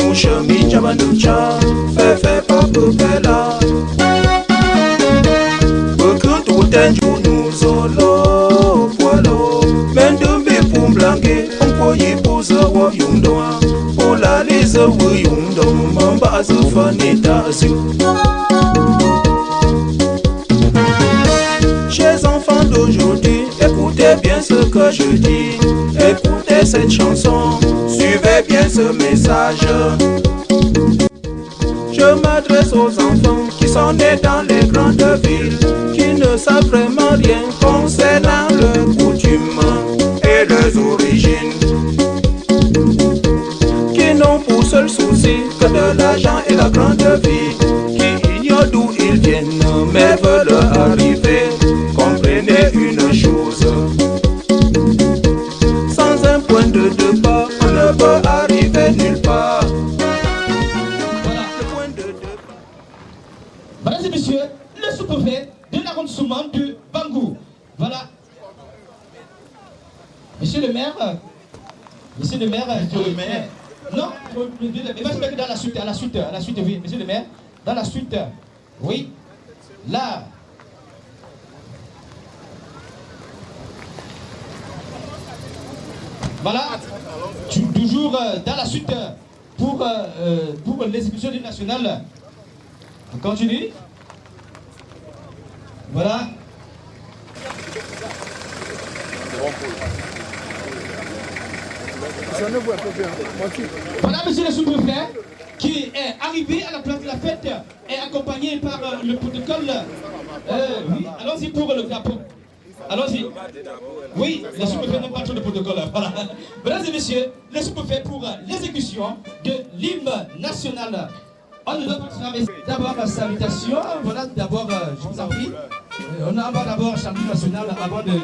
Mushami Chabanucha, Fefe Papupela. Bukuntu Tenjunu Zolo, Polo, Mendumbi Pumblange, Umpoyi Puza wa Yundoa, Pola Liza Wuyundo, Mamba Azufanita Azu. Chers enfants d'aujourd'hui, écoutez bien ce que je dis, écoutez cette chanson, suivez bien ce message. Je m'adresse aux enfants qui sont nés dans les grandes villes, qui ne savent vraiment rien concernant leurs coutumes et leurs origines, qui n'ont pour seul souci que de l'argent et la grande vie, qui ignorent d'où ils viennent mais veulent arriver. Comprenez une chose, sans un point de départ, on ne peut arriver nulle part. Voilà. Le point de départ. Mesdames et messieurs, le sous-préfet de l'arrondissement de Bangou. Voilà. Monsieur le maire. Monsieur le maire. Monsieur le maire. Non, il va se mettre dans la suite, oui, monsieur le maire. Dans la suite, oui. Là. Voilà, toujours dans la suite pour l'exécution du national. On continue. Voilà. Voilà, monsieur le sous-préfet, qui est arrivé à la place de la fête et accompagné par le protocole. Oui, allons-y pour le drapeau. Allons-y. Oui, le sous-préfet n'a pas trop de protocole. Voilà. Mesdames et messieurs, le sous-préfet pour l'exécution de l'hymne national. On ne doit pas traverser. D'abord, salutation. Voilà, d'abord, je vous en prie. On envoie d'abord l'hymne national avant de.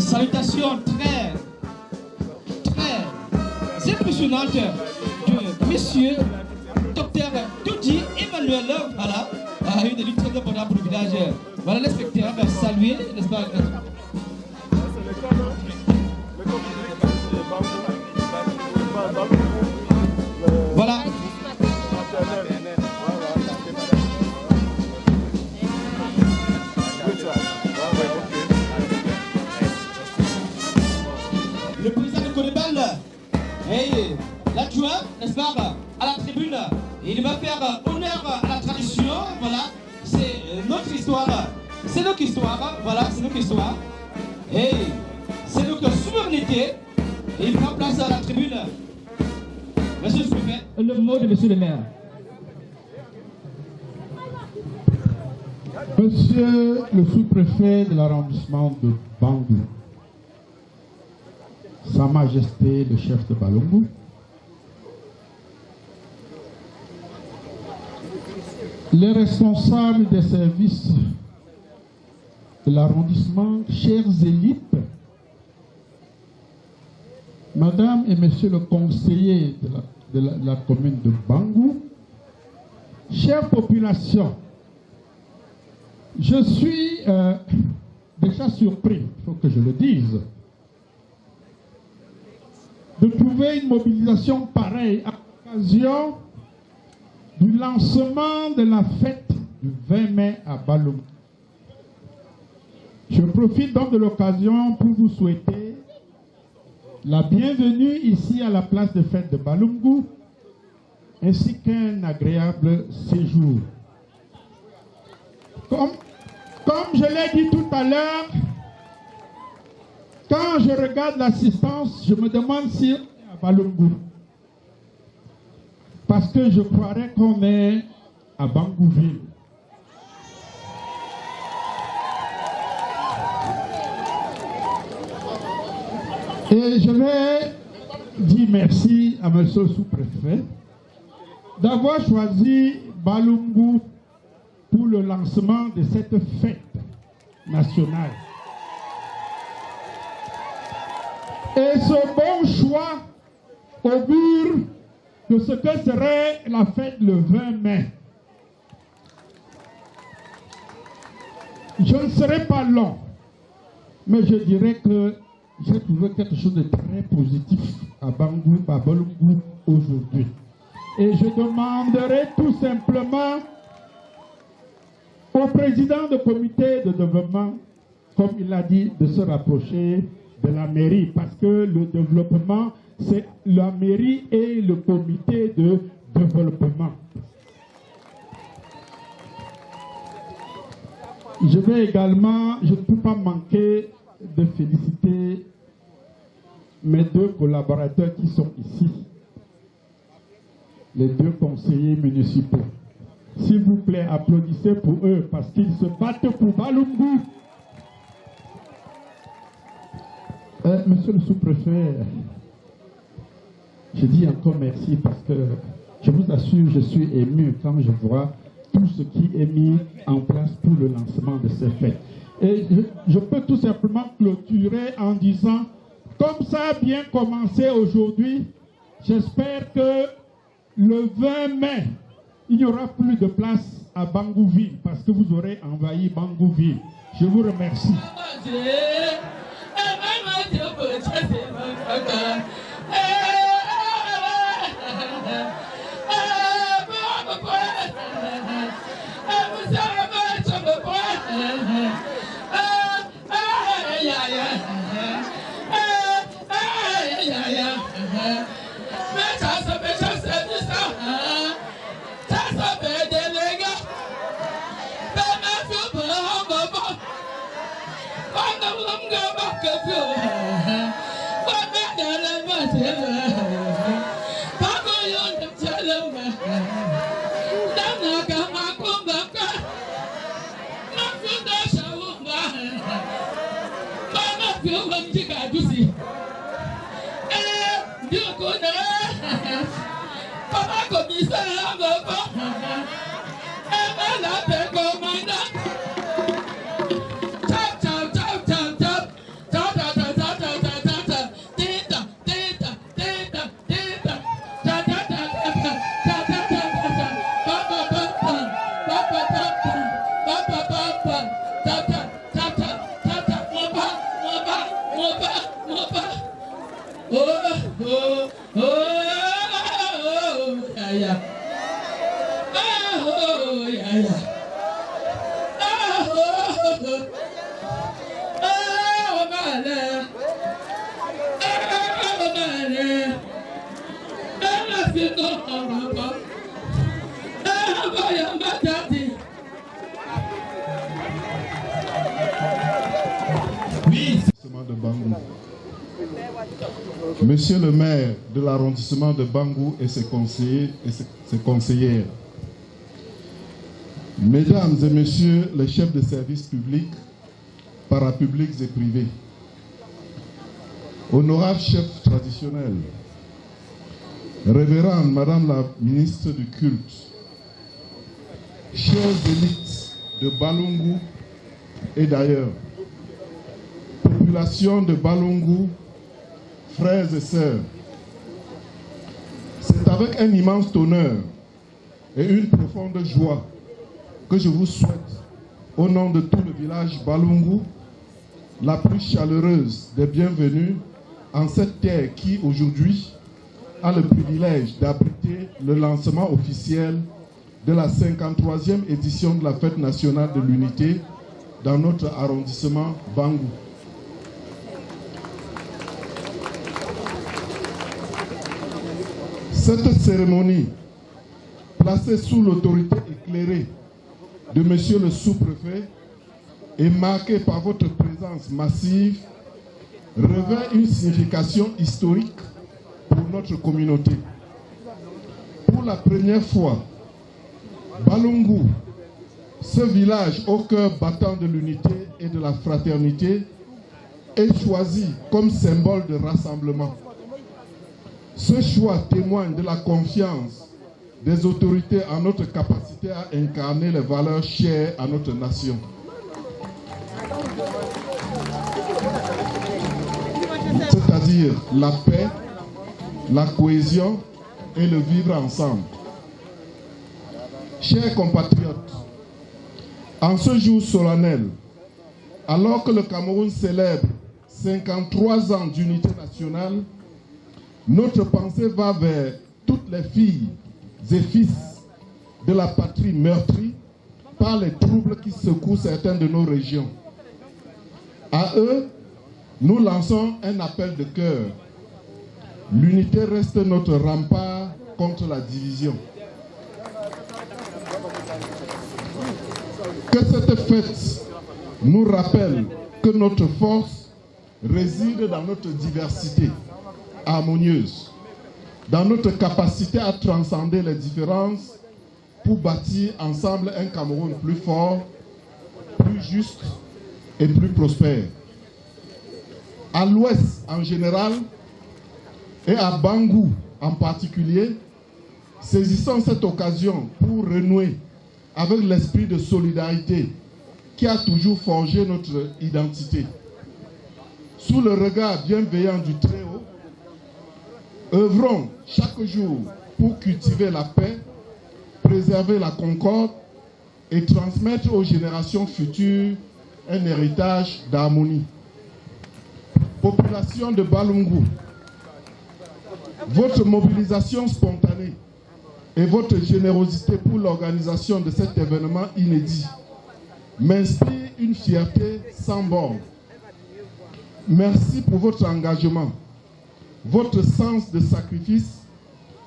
Salutations très impressionnante de monsieur Dr Doudi Emmanuel, voilà, une des luttes très importantes pour le village. Voilà les spectateurs saluer, n'est-ce pas? Voilà. Le président de Conébal et l'adjoint, n'est-ce pas, à la tribune, il va faire honneur à la tradition, voilà, c'est notre histoire, c'est notre histoire, voilà, c'est notre histoire, et c'est notre souveraineté, et il prend place à la tribune. Monsieur le préfet, le mot de monsieur le maire. Monsieur le sous-préfet de l'arrondissement de Bangou, Sa Majesté le chef de Balungu, les responsables des services de l'arrondissement, chères élites, Madame et Monsieur le conseiller de la commune de Bangou, chère population, je suis déjà surpris, il faut que je le dise, de trouver une mobilisation pareille à l'occasion du lancement de la fête du 20 mai à Balungu. Je profite donc de l'occasion pour vous souhaiter la bienvenue ici à la place de fête de Balungu, ainsi qu'un agréable séjour. Comme je l'ai dit tout à l'heure, quand je regarde l'assistance, je me demande si on est à Balungu. Parce que je croirais qu'on est à Bangouville. Et je vais dire merci à monsieur le sous-préfet d'avoir choisi Balungu pour le lancement de cette fête nationale. Et ce bon choix augure de ce que serait la fête le 20 mai. Je ne serai pas long, mais je dirais que j'ai trouvé quelque chose de très positif à Balungu aujourd'hui. Et je demanderai tout simplement au président du comité de développement, comme il a dit, de se rapprocher de la mairie, parce que le développement, c'est la mairie et le comité de développement. Je vais également, je ne peux pas manquer de féliciter mes deux collaborateurs qui sont ici, les deux conseillers municipaux. S'il vous plaît, applaudissez pour eux parce qu'ils se battent pour Balungu. Monsieur le sous-préfet, je dis encore merci parce que je vous assure, je suis ému quand je vois tout ce qui est mis en place pour le lancement de ces fêtes. Et je peux tout simplement clôturer en disant, comme ça a bien commencé aujourd'hui, j'espère que le 20 mai, il n'y aura plus de place à Bangouville parce que vous aurez envahi Bangouville. Je vous remercie. De Bangou. Monsieur le maire de l'arrondissement de Bangou et ses conseillers et ses conseillères, mesdames et messieurs les chefs de services publics, parapublics et privés, honorables chefs traditionnels, révérende madame la ministre du culte, chers élites de Balungu et d'ailleurs, population de Balungu, frères et sœurs, c'est avec un immense honneur et une profonde joie que je vous souhaite, au nom de tout le village Balungu, la plus chaleureuse des bienvenues en cette terre qui, aujourd'hui, a le privilège d'abriter le lancement officiel de la 53e édition de la Fête nationale de l'unité dans notre arrondissement Bangou. Cette cérémonie, placée sous l'autorité éclairée de Monsieur le sous-préfet et marquée par votre présence massive, revêt une signification historique pour notre communauté. Pour la première fois, Balungu, ce village au cœur battant de l'unité et de la fraternité, est choisi comme symbole de rassemblement. Ce choix témoigne de la confiance des autorités en notre capacité à incarner les valeurs chères à notre nation. C'est-à-dire la paix, la cohésion et le vivre ensemble. Chers compatriotes, en ce jour solennel, alors que le Cameroun célèbre 53 ans d'unité nationale, notre pensée va vers toutes les filles et fils de la patrie meurtrie par les troubles qui secouent certaines de nos régions. À eux, nous lançons un appel de cœur. L'unité reste notre rempart contre la division. Que cette fête nous rappelle que notre force réside dans notre diversité harmonieuse, dans notre capacité à transcender les différences pour bâtir ensemble un Cameroun plus fort, plus juste et plus prospère. À l'Ouest en général et à Bangou en particulier, saisissons cette occasion pour renouer avec l'esprit de solidarité qui a toujours forgé notre identité. Sous le regard bienveillant du Très-Haut, œuvrons chaque jour pour cultiver la paix, préserver la concorde et transmettre aux générations futures un héritage d'harmonie. Population de Balungu, votre mobilisation spontanée et votre générosité pour l'organisation de cet événement inédit m'inspire une fierté sans borne. Merci pour votre engagement, votre sens de sacrifice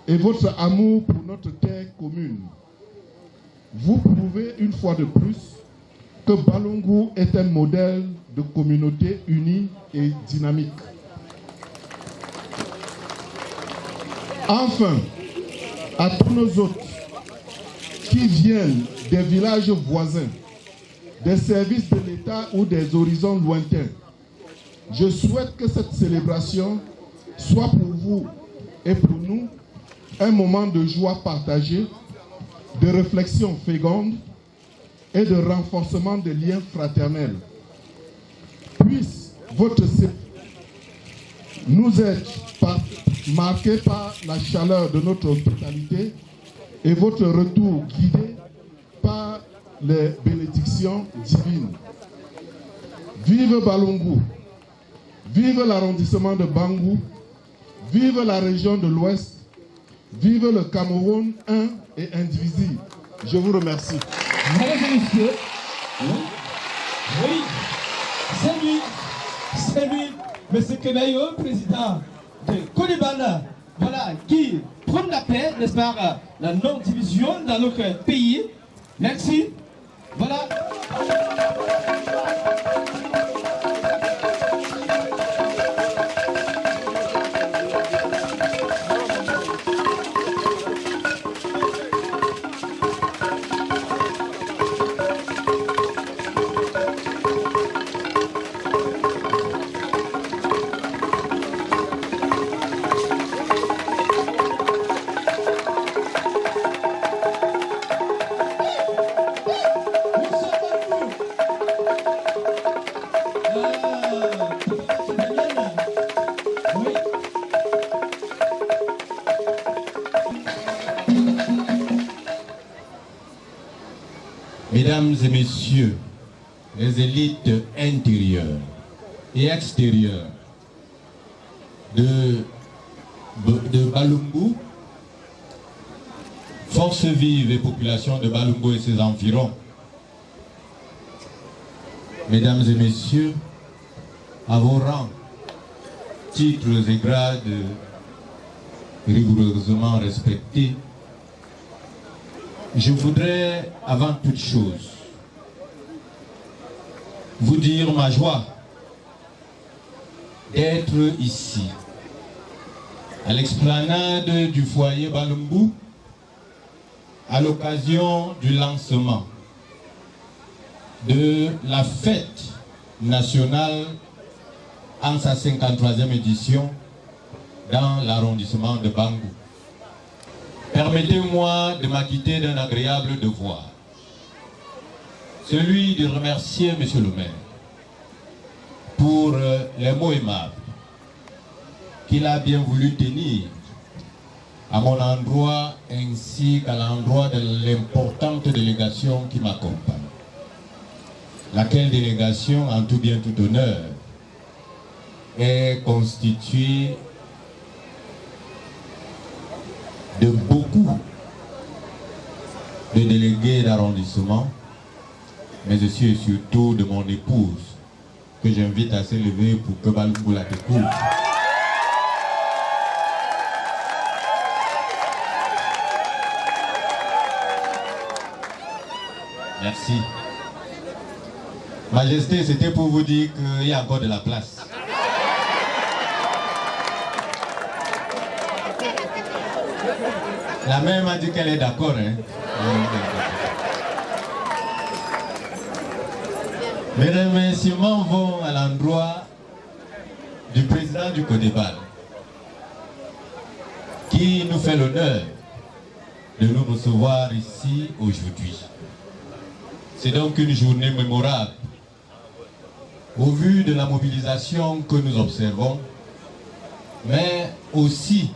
et votre amour pour notre terre commune. Vous prouvez une fois de plus que Balungu est un modèle de communauté unie et dynamique. Enfin, à tous nos hôtes qui viennent des villages voisins, des services de l'État ou des horizons lointains, je souhaite que cette célébration soit pour vous et pour nous un moment de joie partagée, de réflexion féconde et de renforcement des liens fraternels. Puisse votre nous être marqué par la chaleur de notre hospitalité et votre retour guidé par les bénédictions divines. Vive Balungu, vive l'arrondissement de Bangou, vive la région de l'Ouest, vive le Cameroun un et indivisible. Je vous remercie. Mesdames et messieurs, oui, c'est lui, M. Kebayo, président de Kodibana, voilà, qui prône la paix, n'est-ce pas, la non-division dans notre pays. Merci. Voilà. Mesdames et messieurs, les élites intérieures et extérieures de Balungu, forces vives et population de Balungu et ses environs, mesdames et messieurs, à vos rangs, titres et grades rigoureusement respectés, je voudrais, avant toute chose, vous dire ma joie d'être ici, à l'explanade du foyer Balungu, à l'occasion du lancement de la fête nationale en sa 53e édition dans l'arrondissement de Bangou. Permettez-moi de m'acquitter d'un agréable devoir, celui de remercier Monsieur le maire pour les mots aimables qu'il a bien voulu tenir à mon endroit ainsi qu'à l'endroit de l'importante délégation qui m'accompagne. Laquelle délégation, en tout bien tout honneur, est constituée de beaucoup de délégués d'arrondissement, mais aussi et surtout de mon épouse, que j'invite à s'élever pour que Balungu la découvre. Merci. Majesté, c'était pour vous dire qu'il y a encore de la place. La mère m'a dit qu'elle est d'accord. Hein? Mes remerciements vont à l'endroit du président du Codébal, qui nous fait l'honneur de nous recevoir ici aujourd'hui. C'est donc une journée mémorable. Au vu de la mobilisation que nous observons, mais aussi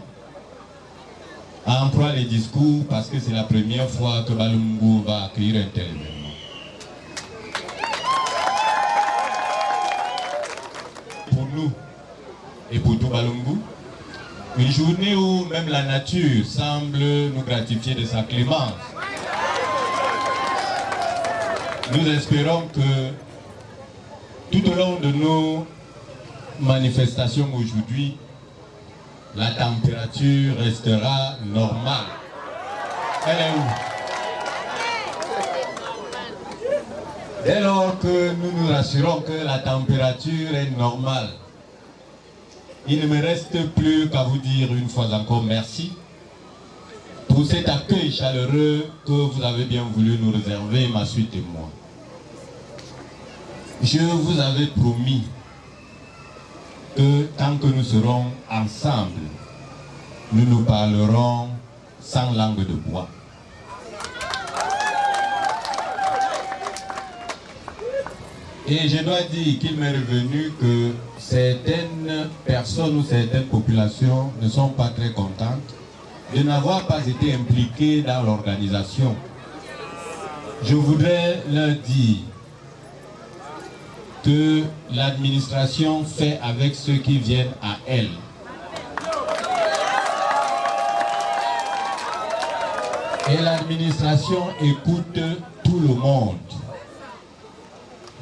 à employer les discours parce que c'est la première fois que Balungu va accueillir un tel événement. Pour nous et pour tout Balungu, une journée où même la nature semble nous gratifier de sa clémence. Nous espérons que tout au long de nos manifestations aujourd'hui, la température restera normale. Elle est où? Dès lors que nous nous rassurons que la température est normale, il ne me reste plus qu'à vous dire une fois encore merci pour cet accueil chaleureux que vous avez bien voulu nous réserver, ma suite et moi. Je vous avais promis que tant que nous serons ensemble, nous nous parlerons sans langue de bois. Et je dois dire qu'il m'est revenu que certaines personnes ou certaines populations ne sont pas très contentes de n'avoir pas été impliquées dans l'organisation. Je voudrais leur dire que l'administration fait avec ceux qui viennent à elle. Et l'administration écoute tout le monde.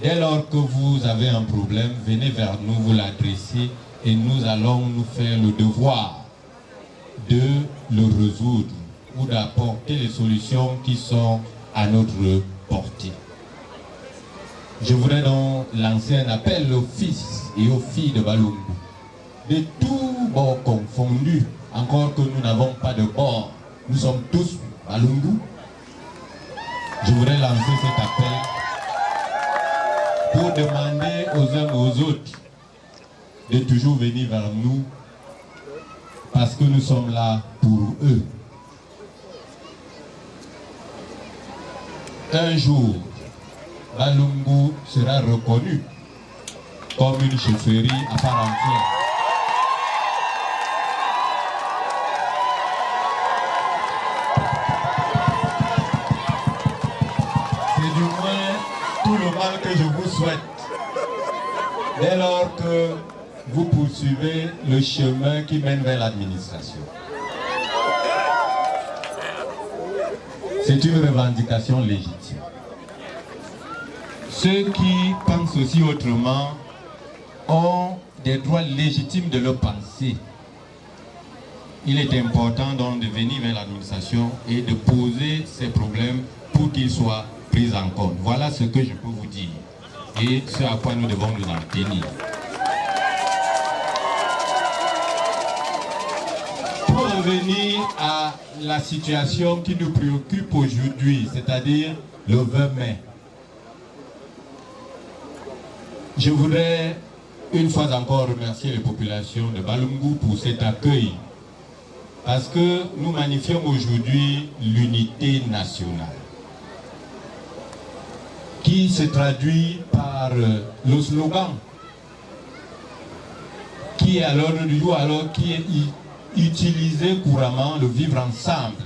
Dès lors que vous avez un problème, venez vers nous, vous l'adressez et nous allons nous faire le devoir de le résoudre ou d'apporter les solutions qui sont à notre portée. Je voudrais donc lancer un appel aux fils et aux filles de Balungu, de tous bords confondus, encore que nous n'avons pas de bord, nous sommes tous Balungu. Je voudrais lancer cet appel pour demander aux uns et aux autres de toujours venir vers nous parce que nous sommes là pour eux. Un jour, Balungu sera reconnu comme une chefferie à part entière. C'est du moins tout le mal que je vous souhaite. Dès lors que vous poursuivez le chemin qui mène vers l'administration. C'est une revendication légitime. Ceux qui pensent aussi autrement ont des droits légitimes de le penser. Il est important donc de venir vers l'administration et de poser ces problèmes pour qu'ils soient pris en compte. Voilà ce que je peux vous dire et ce à quoi nous devons nous en tenir. Pour revenir à la situation qui nous préoccupe aujourd'hui, c'est-à-dire le 20 mai, je voudrais une fois encore remercier les populations de Balungu pour cet accueil, parce que nous magnifions aujourd'hui l'unité nationale, qui se traduit par le slogan qui est à l'ordre du jour, alors qui est utilisé couramment, le vivre ensemble,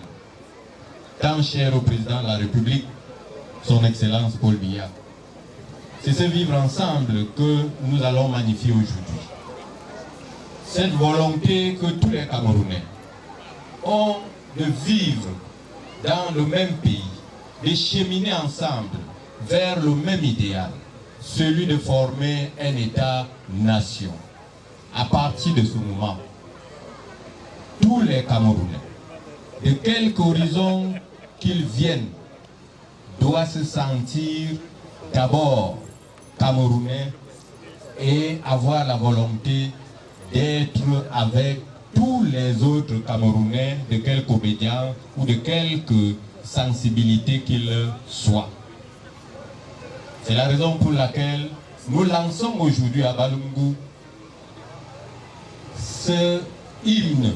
tant cher au président de la République, son Excellence Paul Biya. C'est ce vivre ensemble que nous allons magnifier aujourd'hui. Cette volonté que tous les Camerounais ont de vivre dans le même pays, de cheminer ensemble vers le même idéal, celui de former un État-nation. À partir de ce moment, tous les Camerounais, de quelque horizon qu'ils viennent, doivent se sentir d'abord Camerounais et avoir la volonté d'être avec tous les autres Camerounais de quelque obédience ou de quelque sensibilité qu'ils soient. C'est la raison pour laquelle nous lançons aujourd'hui à Balungu ce hymne,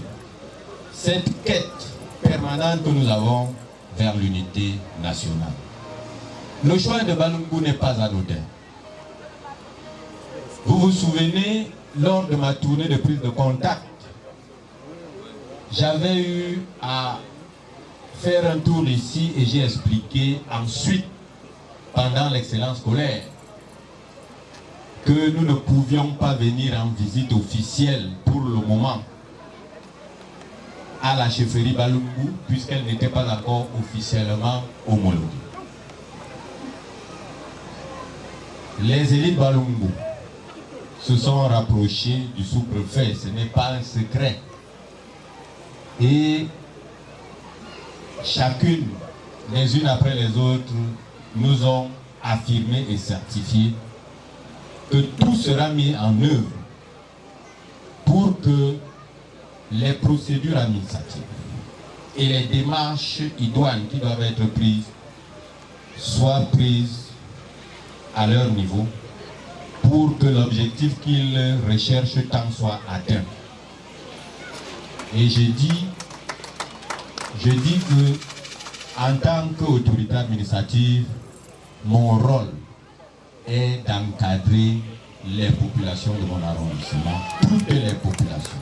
cette quête permanente que nous avons vers l'unité nationale. Le choix de Balungu n'est pas anodin. Vous vous souvenez, lors de ma tournée de prise de contact, j'avais eu à faire un tour ici et j'ai expliqué ensuite, pendant l'excellence scolaire, que nous ne pouvions pas venir en visite officielle pour le moment à la chefferie Balungu, puisqu'elle n'était pas encore officiellement homologuée. Les élites Balungu se sont rapprochés du sous-préfet, ce n'est pas un secret. Et chacune, les unes après les autres, nous ont affirmé et certifié que tout sera mis en œuvre pour que les procédures administratives et les démarches idoines qui doivent être prises soient prises à leur niveau pour que l'objectif qu'ils recherchent tant soit atteint. Et je dis que en tant qu'autorité administrative, mon rôle est d'encadrer les populations de mon arrondissement, toutes les populations.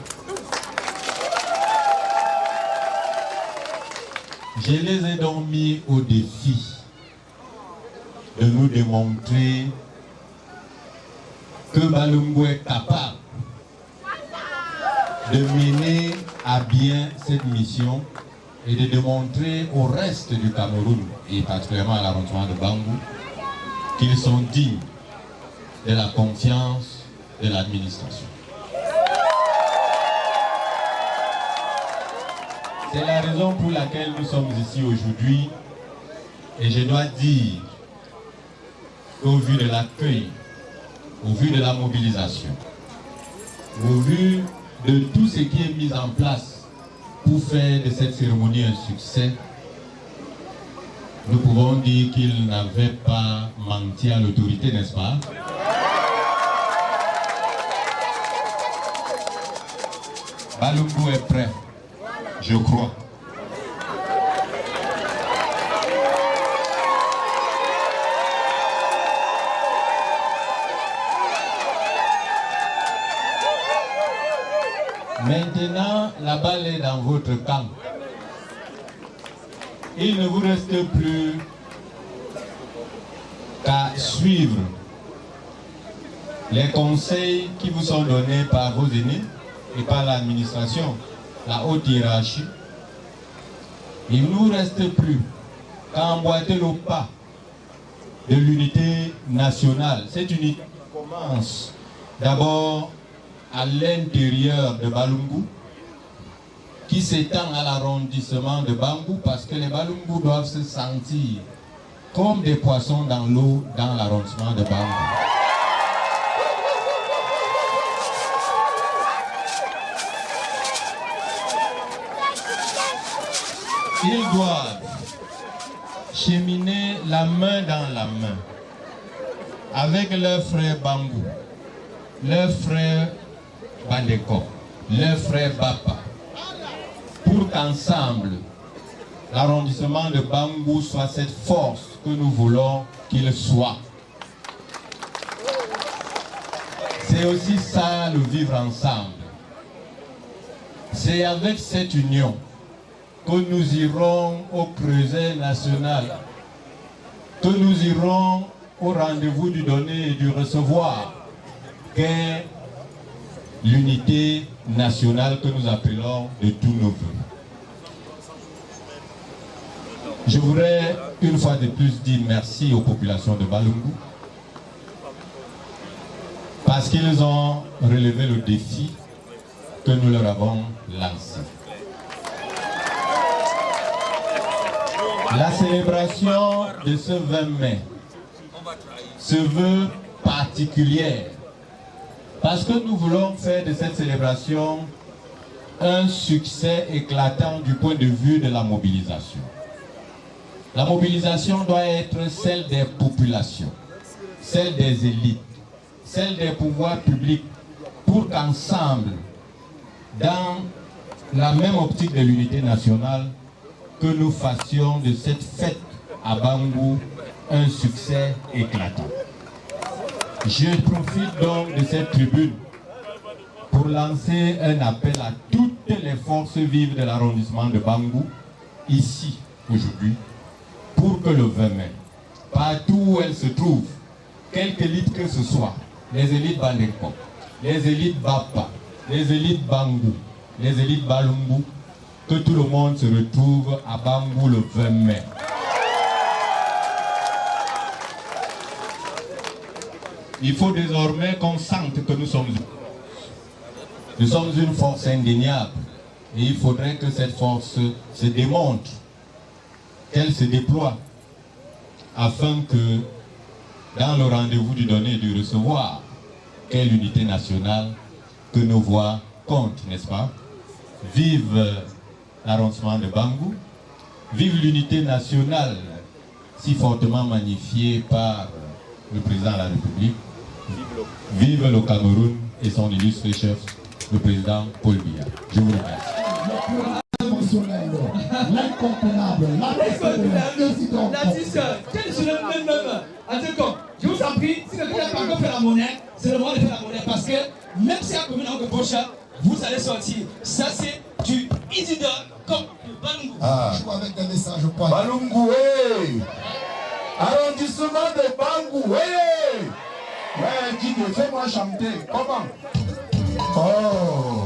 Je les ai donc mis au défi de nous démontrer que Balungu est capable de mener à bien cette mission et de démontrer au reste du Cameroun, et particulièrement à l'arrondissement de Bangou, qu'ils sont dignes de la confiance de l'administration. C'est la raison pour laquelle nous sommes ici aujourd'hui. Et je dois dire qu'au vu de l'accueil, au vu de la mobilisation, au vu de tout ce qui est mis en place pour faire de cette cérémonie un succès, nous pouvons dire qu'il n'avait pas menti à l'autorité, n'est-ce pas? Balungu est prêt, je crois. Maintenant, la balle est dans votre camp. Il ne vous reste plus qu'à suivre les conseils qui vous sont donnés par vos aînés et par l'administration, la haute hiérarchie. Il ne nous reste plus qu'à emboîter le pas de l'unité nationale. Cette unité commence d'abord à l'intérieur de Balungu, qui s'étend à l'arrondissement de Bangou, parce que les Balungu doivent se sentir comme des poissons dans l'eau dans l'arrondissement de Bangou. Ils doivent cheminer la main dans la main avec leurs frères Bangou, leurs frères Bandeko, leurs frères Bapa, pour qu'ensemble, l'arrondissement de Bangou soit cette force que nous voulons qu'il soit. C'est aussi ça, le vivre ensemble. C'est avec cette union que nous irons au creuset national, que nous irons au rendez-vous du donner et du recevoir, qu'est l'unité nationale que nous appelons de tous nos vœux. Je voudrais une fois de plus dire merci aux populations de Balungu parce qu'ils ont relevé le défi que nous leur avons lancé. La célébration de ce 20 mai se veut particulière parce que nous voulons faire de cette célébration un succès éclatant du point de vue de la mobilisation. La mobilisation doit être celle des populations, celle des élites, celle des pouvoirs publics, pour qu'ensemble, dans la même optique de l'unité nationale, que nous fassions de cette fête à Bangou un succès éclatant. Je profite donc de cette tribune pour lancer un appel à toutes les forces vives de l'arrondissement de Bangou, ici, aujourd'hui, pour que le 20 mai, partout où elles se trouvent, quelque élite que ce soit, les élites Bandeko, les élites Bapa, les élites Bangou, les élites Balungu, que tout le monde se retrouve à Bangou le 20 mai. Il faut désormais qu'on sente que nous sommes une force indéniable. Et il faudrait que cette force se démontre, qu'elle se déploie, afin que dans le rendez-vous du donner et du recevoir, quelle unité nationale, que nos voix comptent, n'est-ce pas? Vive l'arrondissement de Bangou, vive l'unité nationale si fortement magnifiée par le président de la République, vive le Cameroun et son illustre chef, le président Paul Biya. Je vous remercie. L'incontournable, je vous en prie, si quelqu'un n'a pas encore fait la monnaie, c'est le moment de faire la monnaie parce que même si la commune de Bocha, vous allez sortir. Ça c'est du Isidore comme du Balungu. Je crois avec des messages, je crois. Balungu, hey! Arrondissement de Bangou, hey! Ouais, Didier, fais-moi chanter. Comment? Oh!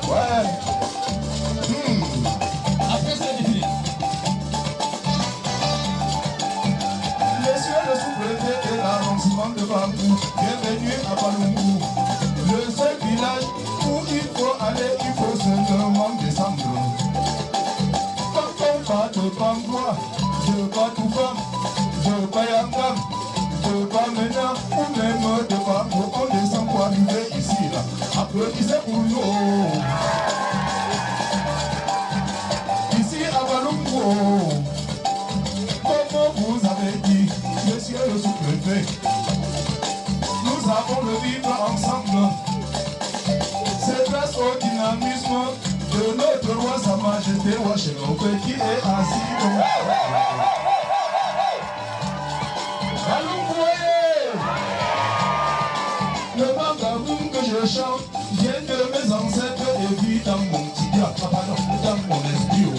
Ouais! Après c'est défilé. Messieurs le sous-préfet et l'arrondissement de Bangou, bienvenue à Balungu. Le seul village où il faut aller, il faut seulement descendre. Payangam, de Bamena, ou même de Bambo, on descend pour arriver ici là. Applaudissez pour nous. Ici à Walungo, comme vous avez dit, monsieur le sous-préfet, nous avons le vivre ensemble. C'est grâce au dynamisme de notre roi, sa majesté, Wachelopé, qui est assis dans le mangaboum que je chante vient de mes ancêtres et vit dans mon tibia, dans mon esprit.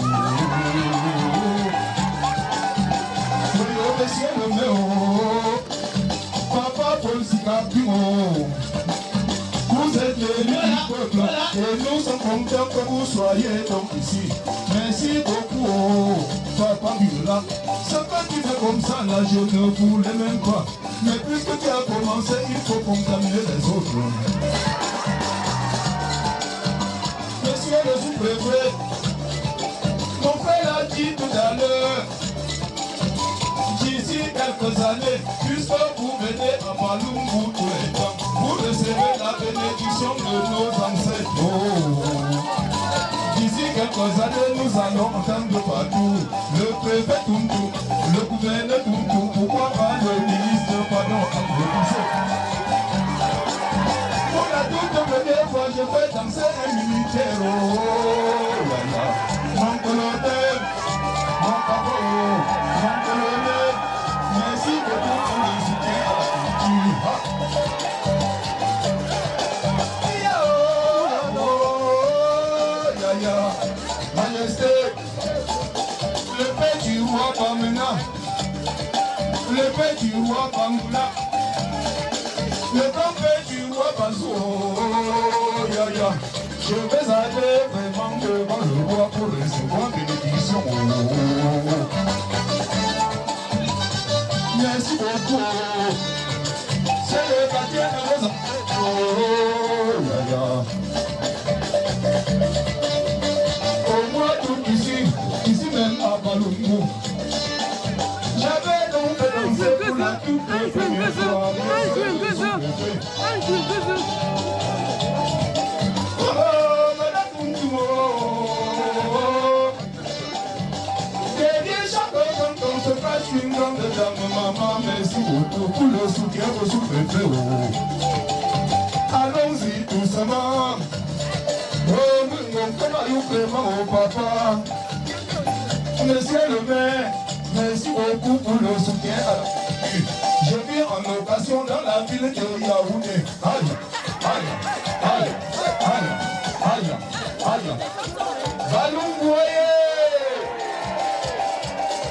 Oui, monsieur le maire, papa Paul Sikapimo. Vous êtes l'élu du peuple et nous sommes contents que vous soyez donc ici. Merci beaucoup, papa Biola. Ce que tu fais comme ça, là, je ne voulais même pas. Mais puisque tu as commencé, il faut contaminer les autres. Monsieur le sous-préfet, mon frère l'a dit tout à l'heure. D'ici quelques années, puisque vous venez à Balungu tous les temps, vous recevez la bénédiction de nos ancêtres. D'ici quelques années, nous allons entendre partout le préfet Tuntum, le gouverneur Tuntum, pourquoi pas le ministre, pardon, pour la toute première fois, je vais danser un militaire. Mon colonel, mon papa, mon colonel, merci beaucoup pour le soutien à la culture. Majesté, le père du roi Bamena, le père du roi Bamboula, le grand-père du roi Bazou, je vais aller vraiment devant le roi pour recevoir bénédiction. Merci beaucoup, c'est le quartier de vos enfants. Ici même à Balungu, j'avais donc dansé pour la toute première fois. Oh, Madame Tuntumo, derrière chaque quand on se passe une grande dame, maman, merci beaucoup pour le soutien au sous-préfet. Allons-y doucement. Oh, mon papa, monsieur le maire, merci beaucoup pour le soutien à la culture. Je vis en occasion dans la ville de Yaoundé. Aïe, aïe, aïe, aïe, aïe, aïe. Balungoye,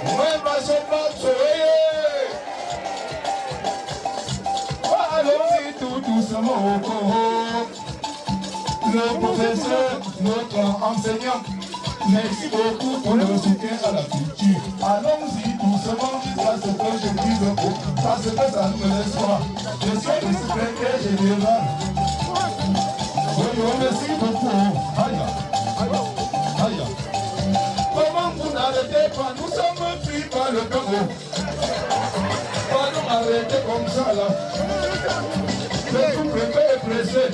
ouais, ma soeur, allons-y tout doucement au Congo. Le professeur, notre enseignant, merci beaucoup pour le soutien à la culture. Allons-y doucement jusqu'à ce que je dise parce que ça ne me laisse pas. Je suis le secrétaire général. Oui, merci beaucoup. Aïe, aïe, aïe. Comment vous n'arrêtez pas? Nous sommes pris par le Congo. Pardon, arrêtez comme ça là. Le sous-préfet est pressé.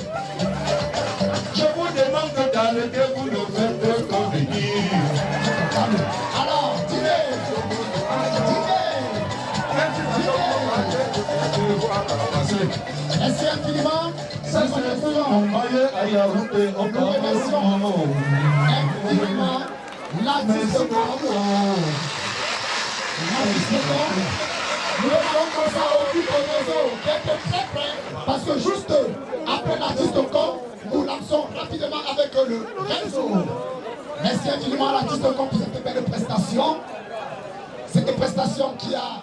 Je vous demande d'arrêter, vous ne faites que venir. Alors, dînez. Merci infiniment. Ça, c'est pour mon maillot à Yaoundé. Nous remercions infiniment l'artiste Congo. Nous allons comme ça au but de nos eaux, d'être très près, parce que juste après l'artiste Congo, nous lançons rapidement avec le réseau. Merci infiniment à l'artiste pour cette belle prestation. Cette prestation qui a